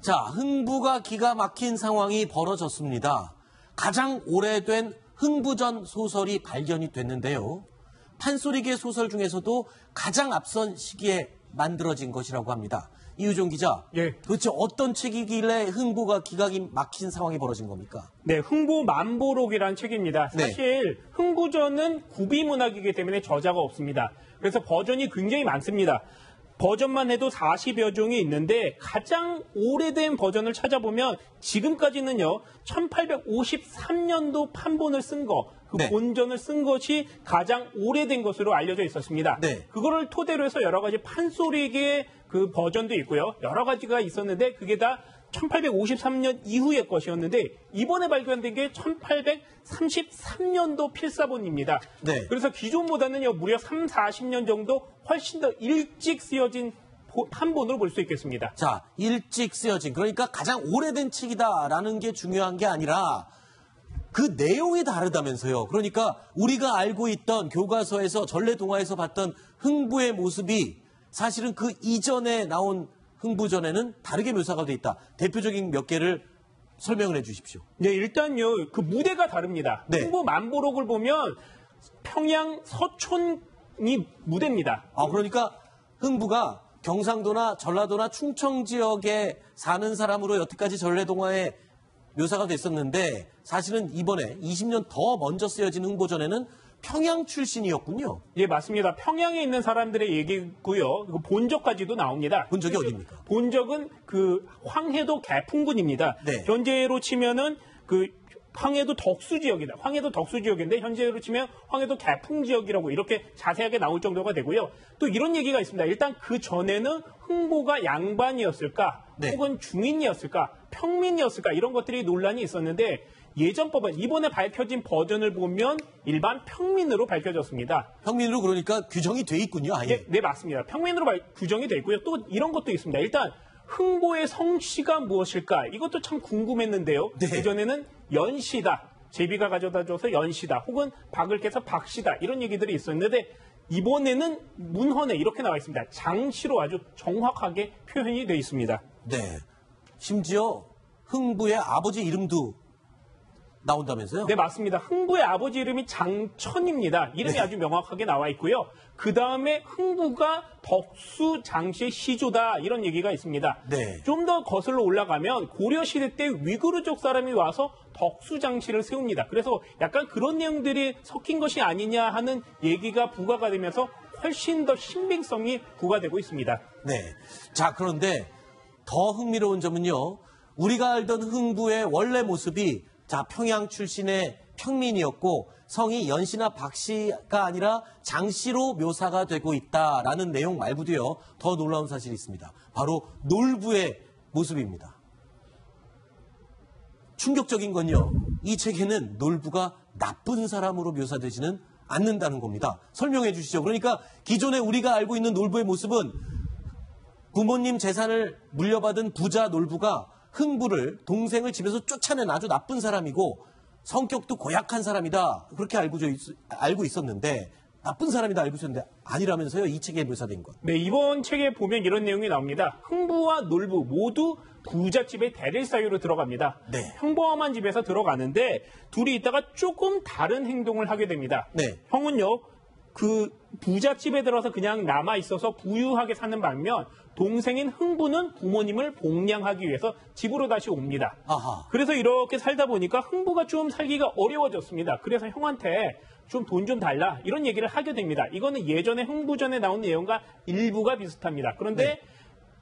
자, 흥부가 기가 막힌 상황이 벌어졌습니다. 가장 오래된 흥부전 소설이 발견이 됐는데요. 판소리계 소설 중에서도 가장 앞선 시기에 만들어진 것이라고 합니다. 이유종 기자, 예. 도대체 어떤 책이길래 흥부가 기가 막힌 상황이 벌어진 겁니까? 네, 흥부만보록이라는 책입니다. 네. 사실 흥부전은 구비문학이기 때문에 저자가 없습니다. 그래서 버전이 굉장히 많습니다. 버전만 해도 40여 종이 있는데 가장 오래된 버전을 찾아보면 지금까지는요 1853년도 판본을 쓴 거, 그 네. 본전을 쓴 것이 가장 오래된 것으로 알려져 있었습니다. 네. 그거를 토대로 해서 여러 가지 판소리계 그 버전도 있고요. 여러 가지가 있었는데 그게 다 1853년 이후의 것이었는데 이번에 발견된 게 1833년도 필사본입니다. 네. 그래서 기존보다는요 무려 3, 40년 정도 훨씬 더 일찍 쓰여진 판본으로 볼 수 있겠습니다. 자, 일찍 쓰여진, 그러니까 가장 오래된 책이다라는 게 중요한 게 아니라 그 내용이 다르다면서요. 그러니까 우리가 알고 있던 교과서에서 전래동화에서 봤던 흥부의 모습이 사실은 그 이전에 나온 흥부전에는 다르게 묘사가 돼 있다. 대표적인 몇 개를 설명을 해 주십시오. 네, 일단요 그 무대가 다릅니다. 네. 흥부만보록을 보면 평양 서촌이 무대입니다. 그러니까 흥부가 경상도나 전라도나 충청 지역에 사는 사람으로 여태까지 전래동화에 묘사가 됐었는데 사실은 이번에 20년 더 먼저 쓰여진 흥부전에는 평양 출신이었군요. 예, 맞습니다. 평양에 있는 사람들의 얘기고요. 그 본적까지도 나옵니다. 본적이 어디입니까? 본적은 그 황해도 개풍군입니다. 네. 현재로 치면은 그 황해도 덕수 지역이다. 황해도 덕수 지역인데 현재로 치면 황해도 개풍 지역이라고 이렇게 자세하게 나올 정도가 되고요. 또 이런 얘기가 있습니다. 일단 그 전에는 흥부가 양반이었을까? 네. 혹은 중인이었을까? 평민이었을까? 이런 것들이 논란이 있었는데 예전 법은 이번에 밝혀진 버전을 보면 일반 평민으로 밝혀졌습니다. 평민으로 그러니까 규정이 돼 있군요. 아예. 네, 맞습니다. 평민으로 규정이 되어 있고요. 또 이런 것도 있습니다. 일단 흥부의 성씨가 무엇일까? 이것도 참 궁금했는데요. 네. 예전에는 연씨다. 제비가 가져다줘서 연씨다. 혹은 박을 깨서 박씨다. 이런 얘기들이 있었는데 이번에는 문헌에 이렇게 나와 있습니다. 장씨로 아주 정확하게 표현이 되어 있습니다. 네. 심지어 흥부의 아버지 이름도 나온다면서요? 네, 맞습니다. 흥부의 아버지 이름이 장천입니다. 이름이 네. 아주 명확하게 나와 있고요. 그 다음에 흥부가 덕수 장씨의 시조다 이런 얘기가 있습니다. 네. 좀 더 거슬러 올라가면 고려시대 때 위구르족 사람이 와서 덕수 장씨를 세웁니다. 그래서 약간 그런 내용들이 섞인 것이 아니냐 하는 얘기가 부과가 되면서 훨씬 더 신빙성이 부과되고 있습니다. 네. 자, 그런데 더 흥미로운 점은요. 우리가 알던 흥부의 원래 모습이 자, 평양 출신의 평민이었고 성이 연씨나 박씨가 아니라 장씨로 묘사가 되고 있다라는 내용 말고도요. 더 놀라운 사실이 있습니다. 바로 놀부의 모습입니다. 충격적인 건요. 이 책에는 놀부가 나쁜 사람으로 묘사되지는 않는다는 겁니다. 설명해 주시죠. 그러니까 기존에 우리가 알고 있는 놀부의 모습은 부모님 재산을 물려받은 부자 놀부가 흥부를, 동생을 집에서 쫓아낸 아주 나쁜 사람이고 성격도 고약한 사람이다. 그렇게 알고 있었는데 나쁜 사람이다 알고 있었는데 아니라면서요. 이 책에 묘사된 것. 네, 이번 책에 보면 이런 내용이 나옵니다. 흥부와 놀부 모두 부잣집의 대릴 사유로 들어갑니다. 네. 평범한 집에서 들어가는데 둘이 있다가 조금 다른 행동을 하게 됩니다. 네. 형은요, 그 부잣집에 들어서 그냥 남아 있어서 부유하게 사는 반면 동생인 흥부는 부모님을 복양하기 위해서 집으로 다시 옵니다. 아하. 그래서 이렇게 살다 보니까 흥부가 좀 살기가 어려워졌습니다. 그래서 형한테 좀 돈 좀 달라 이런 얘기를 하게 됩니다. 이거는 예전에 흥부전에 나온 내용과 일부가 비슷합니다. 그런데 네.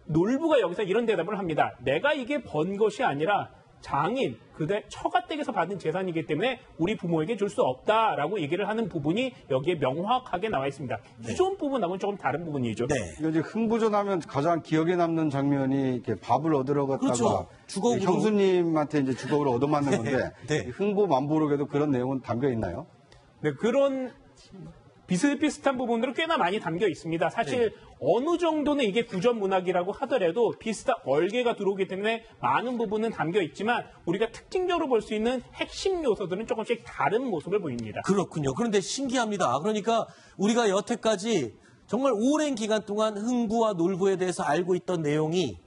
놀부가 여기서 이런 대답을 합니다. 내가 이게 번 것이 아니라 장인, 그대 처가댁에서 받은 재산이기 때문에 우리 부모에게 줄 수 없다라고 얘기를 하는 부분이 여기에 명확하게 나와 있습니다. 기존 부분하고는 조금 다른 부분이죠. 네. 이제 흥부전 하면 가장 기억에 남는 장면이 이렇게 밥을 얻으러 갔다가 그렇죠. 주걱으로. 형수님한테 이제 주걱으로 얻어맞는 건데 네. 흥부만보록에도 그런 내용은 담겨 있나요? 네, 그런 비슷비슷한 부분들은 꽤나 많이 담겨 있습니다. 사실 어느 정도는 이게 구전 문학이라고 하더라도 비슷한 얼개가 들어오기 때문에 많은 부분은 담겨 있지만 우리가 특징적으로 볼 수 있는 핵심 요소들은 조금씩 다른 모습을 보입니다. 그렇군요. 그런데 신기합니다. 그러니까 우리가 여태까지 정말 오랜 기간 동안 흥부와 놀부에 대해서 알고 있던 내용이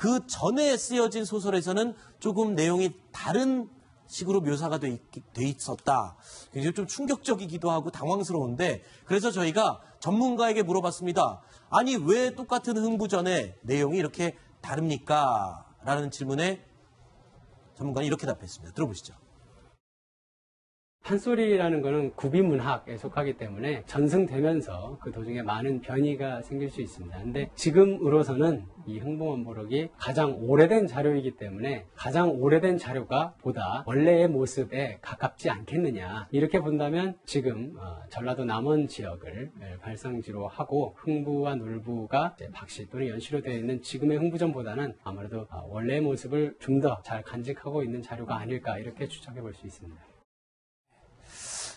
그 전에 쓰여진 소설에서는 조금 내용이 다른 식으로 묘사가 돼 있었다. 굉장히 좀 충격적이기도 하고 당황스러운데 그래서 저희가 전문가에게 물어봤습니다. 아니 왜 똑같은 흥부전의 내용이 이렇게 다릅니까? 라는 질문에 전문가는 이렇게 답했습니다. 들어보시죠. 판소리라는 것은 구비문학에 속하기 때문에 전승되면서 그 도중에 많은 변이가 생길 수 있습니다. 근데 지금으로서는 이 흥부만보록이 가장 오래된 자료이기 때문에 가장 오래된 자료가 보다 원래의 모습에 가깝지 않겠느냐. 이렇게 본다면 지금 전라도 남원 지역을 발상지로 하고 흥부와 놀부가 박씨 또는 연시로 되어 있는 지금의 흥부전보다는 아무래도 원래의 모습을 좀 더 잘 간직하고 있는 자료가 아닐까 이렇게 추정해 볼 수 있습니다.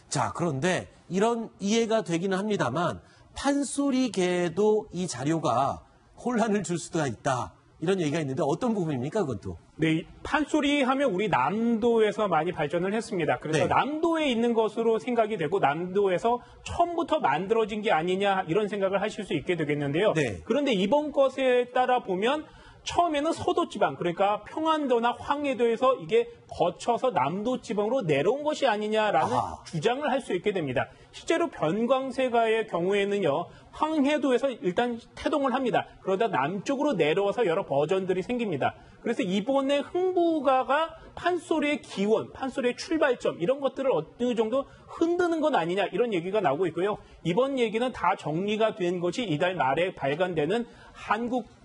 자, 그런데 이런 이해가 되기는 합니다만 판소리계에도 이 자료가 혼란을 줄 수도 있다. 이런 얘기가 있는데 어떤 부분입니까, 그것도? 네, 판소리 하면 우리 남도에서 많이 발전을 했습니다. 그래서 네. 남도에 있는 것으로 생각이 되고 남도에서 처음부터 만들어진 게 아니냐 이런 생각을 하실 수 있게 되겠는데요. 네. 그런데 이번 것에 따라 보면 처음에는 서도지방, 그러니까 평안도나 황해도에서 이게 거쳐서 남도지방으로 내려온 것이 아니냐라는 주장을 할 수 있게 됩니다. 실제로 변광세가의 경우에는요, 황해도에서 일단 태동을 합니다. 그러다 남쪽으로 내려와서 여러 버전들이 생깁니다. 그래서 이번에 흥부가가 판소리의 기원, 판소리의 출발점 이런 것들을 어느 정도 흔드는 건 아니냐 이런 얘기가 나오고 있고요. 이번 얘기는 다 정리가 된 것이 이달 말에 발간되는 한국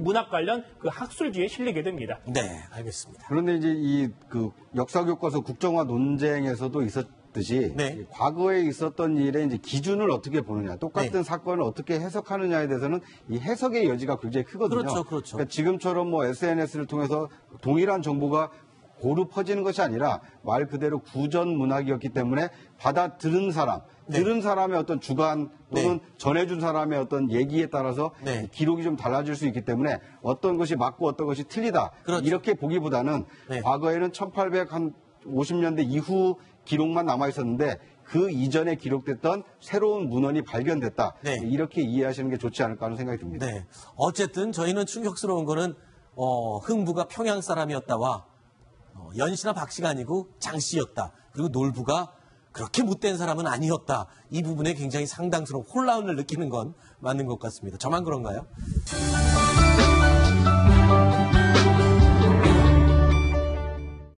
문학 관련 그 학술지에 실리게 됩니다. 네, 알겠습니다. 그런데 이제 이 그 역사 교과서 국정화 논쟁에서도 있었듯이 네. 과거에 있었던 일의 이제 기준을 어떻게 보느냐, 똑같은 네. 사건을 어떻게 해석하느냐에 대해서는 이 해석의 여지가 굉장히 크거든요. 그렇죠, 그렇죠. 그러니까 지금처럼 뭐 SNS를 통해서 동일한 정보가 고루 퍼지는 것이 아니라 말 그대로 구전 문학이었기 때문에 받아 들은 사람, 네. 들은 사람의 어떤 주관 또는 전해준 사람의 어떤 얘기에 따라서 네. 기록이 좀 달라질 수 있기 때문에 어떤 것이 맞고 어떤 것이 틀리다. 그렇죠. 이렇게 보기보다는 네. 과거에는 1850년대 이후 기록만 남아 있었는데 그 이전에 기록됐던 새로운 문헌이 발견됐다. 네. 이렇게 이해하시는 게 좋지 않을까 하는 생각이 듭니다. 네. 어쨌든 저희는 충격스러운 거는 흥부가 평양 사람이었다와 연시나 박씨가 아니고 장씨였다. 그리고 놀부가 그렇게 못된 사람은 아니었다. 이 부분에 굉장히 상당스러운 혼란을 느끼는 건 맞는 것 같습니다. 저만 그런가요?